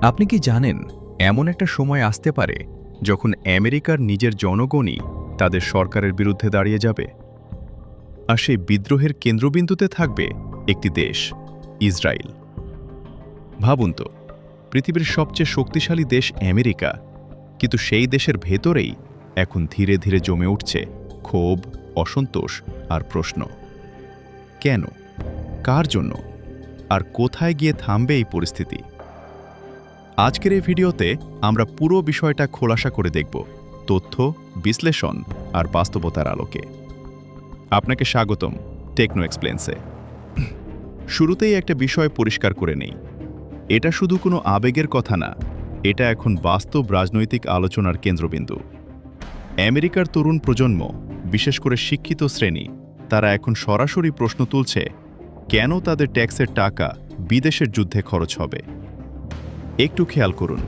আপনি কি জানেন এমন একটা সময় আসতে পারে যখন আমেরিকার নিজের জনগণই তাদের সরকারের বিরুদ্ধে দাঁড়িয়ে যাবে? আর সেই বিদ্রোহের কেন্দ্রবিন্দুতে থাকবে একটি দেশ, ইসরায়েল। ভাবুন তো, পৃথিবীর সবচেয়ে শক্তিশালী দেশ আমেরিকা, কিন্তু সেই দেশের ভেতরেই এখন ধীরে ধীরে জমে উঠছে ক্ষোভ, অসন্তোষ আর প্রশ্ন। কেন? কার জন্য? আর কোথায় গিয়ে থামবে এই পরিস্থিতি? আজকের এই ভিডিওতে আমরা পুরো বিষয়টা খোলাসা করে দেখব, তথ্য, বিশ্লেষণ আর বাস্তবতার আলোকে। আপনাকে স্বাগতম টেকনো এক্সপ্লেন্সে। শুরুতেই একটা বিষয় পরিষ্কার করে নেই, এটা শুধু কোনো আবেগের কথা না, এটা এখন বাস্তব রাজনৈতিক আলোচনার কেন্দ্রবিন্দু। আমেরিকার তরুণ প্রজন্ম, বিশেষ করে শিক্ষিত শ্রেণী, তারা এখন সরাসরি প্রশ্ন তুলছে, কেন তাদের ট্যাক্সের টাকা বিদেশের যুদ্ধে খরচ হবে? একটু খেয়াল করুন,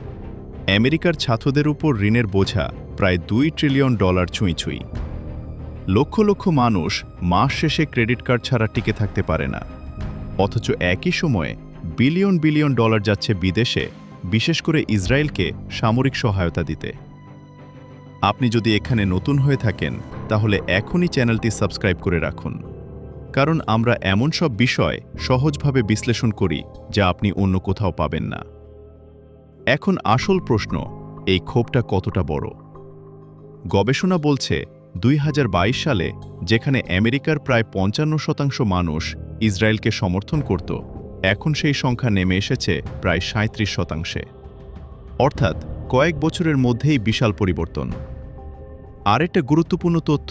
আমেরিকার ছাত্রদের উপর ঋণের বোঝা প্রায় $2 ট্রিলিয়ন ছুঁই। লক্ষ লক্ষ মানুষ মাস শেষে ক্রেডিট কার্ড ছাড়া টিকে থাকতে পারে না, অথচ একই সময়ে বিলিয়ন বিলিয়ন ডলার যাচ্ছে বিদেশে, বিশেষ করে ইসরায়েলকে সামরিক সহায়তা দিতে। আপনি যদি এখানে নতুন হয়ে থাকেন, তাহলে এখনই চ্যানেলটি সাবস্ক্রাইব করে রাখুন, কারণ আমরা এমন সব বিষয় সহজভাবে বিশ্লেষণ করি যা আপনি অন্য কোথাও পাবেন না। এখন আসল প্রশ্ন, এই ক্ষোভটা কতটা বড়? গবেষণা বলছে 2022 সালে যেখানে আমেরিকার প্রায় 55% মানুষ ইসরায়েলকে সমর্থন করত, এখন সেই সংখ্যা নেমে এসেছে প্রায় 37%। অর্থাৎ কয়েক বছরের মধ্যেই বিশাল পরিবর্তন। আরেকটা গুরুত্বপূর্ণ তথ্য,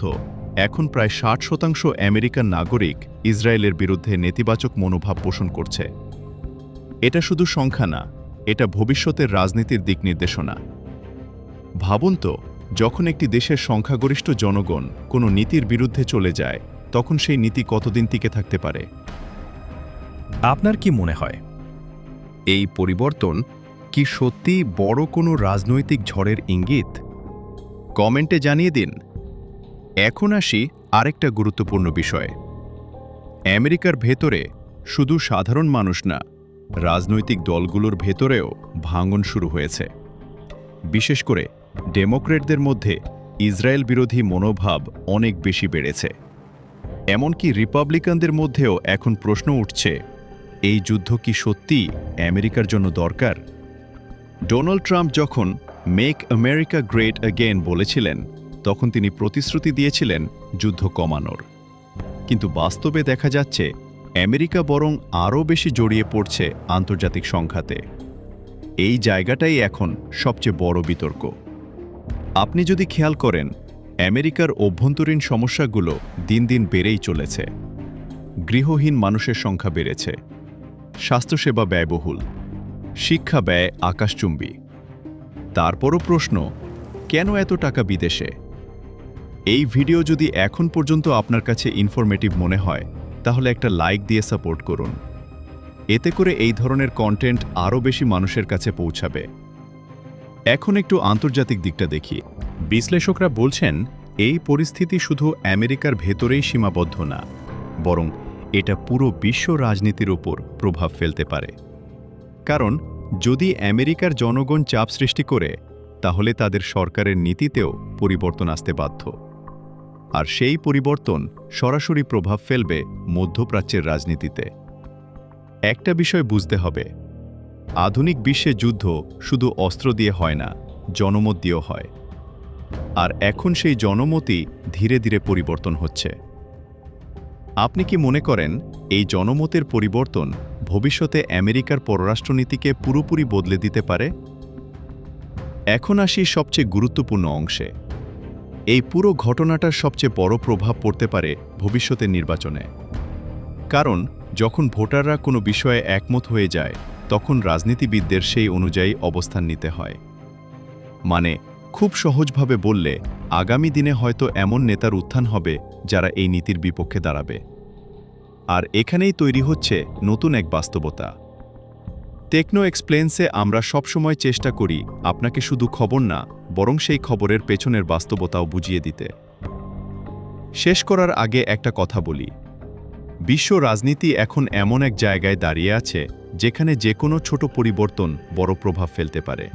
এখন প্রায় 60% আমেরিকান নাগরিক ইসরায়েলের বিরুদ্ধে নেতিবাচক মনোভাব পোষণ করছে। এটা শুধু সংখ্যা না, এটা ভবিষ্যতের রাজনীতির দিক নির্দেশনা। ভাবুন তো, যখন একটি দেশের সংখ্যাগরিষ্ঠ জনগণ কোনো নীতির বিরুদ্ধে চলে যায়, তখন সেই নীতি কতদিন টিকে থাকতে পারে? আপনার কি মনে হয়, এই পরিবর্তন কি সত্যিই বড় কোনো রাজনৈতিক ঝড়ের ইঙ্গিত? কমেন্টে জানিয়ে দিন। এখন আসি আরেকটা গুরুত্বপূর্ণ বিষয়ে। আমেরিকার ভেতরে শুধু সাধারণ মানুষ না, রাজনৈতিক দলগুলোর ভেতরেও ভাঙন শুরু হয়েছে। বিশেষ করে ডেমোক্রেটদের মধ্যে ইসরায়েল বিরোধী মনোভাব অনেক বেশি বেড়েছে। এমনকি রিপাবলিকানদের মধ্যেও এখন প্রশ্ন উঠছে, এই যুদ্ধ কি সত্যিই আমেরিকার জন্য দরকার? ডোনাল্ড ট্রাম্প যখন মেক আমেরিকা গ্রেট অ্যাগেন বলেছিলেন, তখন তিনি প্রতিশ্রুতি দিয়েছিলেন যুদ্ধ কমানোর। কিন্তু বাস্তবে দেখা যাচ্ছে আমেরিকা বরং আরও বেশি জড়িয়ে পড়ছে আন্তর্জাতিক সংঘাতে। এই জায়গাটাই এখন সবচেয়ে বড় বিতর্ক। আপনি যদি খেয়াল করেন, আমেরিকার অভ্যন্তরীণ সমস্যাগুলো দিন দিন বেড়েই চলেছে। গৃহহীন মানুষের সংখ্যা বেড়েছে, স্বাস্থ্যসেবা ব্যয়বহুল, শিক্ষা ব্যয় আকাশচুম্বী। তারপরও প্রশ্ন, কেন এত টাকা বিদেশে? এই ভিডিও যদি এখন পর্যন্ত আপনার কাছে ইনফরমেটিভ মনে হয়, তাহলে একটা লাইক দিয়ে সাপোর্ট করুন। এতে করে এই ধরনের কন্টেন্ট আরও বেশি মানুষের কাছে পৌঁছাবে। এখন একটু আন্তর্জাতিক দিকটা দেখি। বিশ্লেষকরা বলছেন, এই পরিস্থিতি শুধু আমেরিকার ভেতরেই সীমাবদ্ধ না, বরং এটা পুরো বিশ্ব রাজনীতির উপর প্রভাব ফেলতে পারে। কারণ যদি আমেরিকার জনগণ চাপ সৃষ্টি করে, তাহলে তাদের সরকারের নীতিতেও পরিবর্তন আসতে বাধ্য। আর সেই পরিবর্তন সরাসরি প্রভাব ফেলবে মধ্যপ্রাচ্যের রাজনীতিতে। একটা বিষয় বুঝতে হবে, আধুনিক বিশ্বে যুদ্ধ শুধু অস্ত্র দিয়ে হয় না, জনমত দিয়েও হয়। আর এখন সেই জনমতই ধীরে ধীরে পরিবর্তন হচ্ছে। আপনি কি মনে করেন এই জনমতের পরিবর্তন ভবিষ্যতে আমেরিকার পররাষ্ট্রনীতিকে পুরোপুরি বদলে দিতে পারে? এখন আসি সবচেয়ে গুরুত্বপূর্ণ অংশে। এই পুরো ঘটনাটার সবচেয়ে বড় প্রভাব পড়তে পারে ভবিষ্যতের নির্বাচনে। কারণ যখন ভোটাররা কোনো বিষয়ে একমত হয়ে যায়, তখন রাজনীতিবিদদের সেই অনুযায়ী অবস্থান নিতে হয়। মানে, খুব সহজভাবে বললে, আগামী দিনে হয়তো এমন নেতার উত্থান হবে যারা এই নীতির বিপক্ষে দাঁড়াবে। আর এখানেই তৈরি হচ্ছে নতুন এক বাস্তবতা। টেকনো এক্সপ্লেন্সে আমরা সবসময় চেষ্টা করি আপনাকে শুধু খবর না, বরং সেই খবরের পেছনের বাস্তবতাও বুঝিয়ে দিতে। শেষ করার আগে একটা কথা বলি, বিশ্ব রাজনীতি এখন এমন এক জায়গায় দাঁড়িয়ে আছে যেখানে যে কোনো ছোট পরিবর্তন বড় প্রভাব ফেলতে পারে।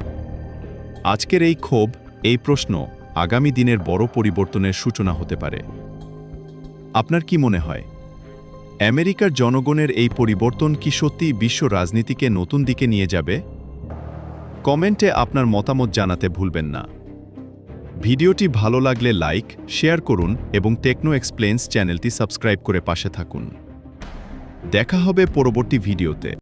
আজকের এই ক্ষোভ, এই প্রশ্ন আগামী দিনের বড় পরিবর্তনের সূচনা হতে পারে। আপনার কি মনে হয়, আমেরিকার জনগণের এই পরিবর্তন কি সত্যি বিশ্ব রাজনীতিকে নতুন দিকে নিয়ে যাবে? কমেন্টে আপনার মতামত জানাতে ভুলবেন না। ভিডিওটি ভালো লাগলে লাইক, শেয়ার করুন এবং টেকনো এক্সপ্লেন্স চ্যানেলটি সাবস্ক্রাইব করে পাশে থাকুন। দেখা হবে পরবর্তী ভিডিওতে।